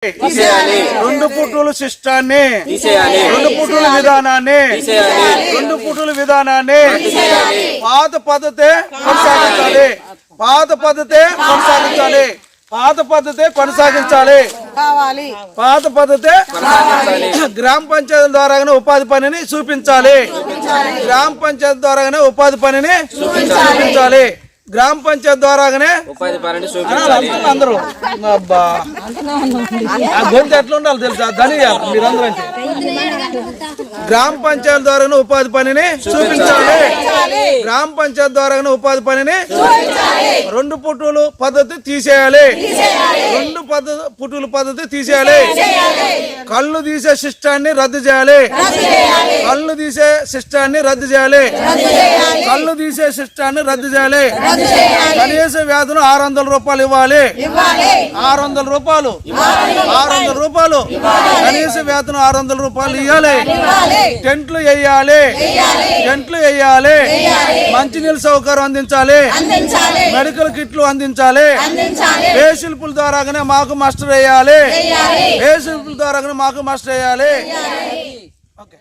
రెండు పుట్టుల శిష్టాన్ని, రెండు పుట్టుల విధానాన్ని, రెండు పుట్టుల విధానాన్ని పాత పద్ధతే కొనసాగించాలి, పాత పద్ధతే కొనసాగించాలి, పాత పద్ధతే కొనసాగించాలి, పాత పద్ధతే గ్రామ పంచాయతీల ద్వారానే ఉపాధి పనిని చూపించాలి, గ్రామ పంచాయతీ ద్వారానే ఉపాధి పనిని చూపించాలి, గ్రామ పంచాయతీ ద్వారానే అందరూ అబ్బా గొంతు ఎట్లా ఉండాలి తెలుసా ధనియాలు మీరందరూ అంటే గ్రామ పంచాయతీ ద్వారానే ఉపాధి పనిని చూపించాలి, గ్రామ పంచాయతీ ద్వారానే ఉపాధి పనిని రెండు పుట్టులు పద్ధతి తీసేయాలి, రెండు పుట్టుల పద్ధతి తీసేయాలి, కళ్ళు తీసే సిస్టాన్ని రద్దు చేయాలి, కళ్ళు తీసే సిస్టాన్ని రద్దు చేయాలి, కళ్ళు తీసే సిస్టాన్ని రద్దు చేయాలి, కనీస వేతనం 600 రూపాయలు ఇవ్వాలి, 600 రూపాయలు, 600 రూపాయలు కనీస వేతనం 600 రూపాయలు ఇవ్వాలి, టెంట్లు వేయాలి, టెంట్లు వేయాలి, మంచినీళ్ళ సౌకర్యం అందించాలి, మెడికల్ కిట్లు అందించాలి, ఏ శిల్పుల ద్వారాగానే మాకు మాస్టర్ వేయాలి, ఏ శిల్పుల ద్వారాగానే మాకు మాస్టర్ వేయాలి. ఓకే.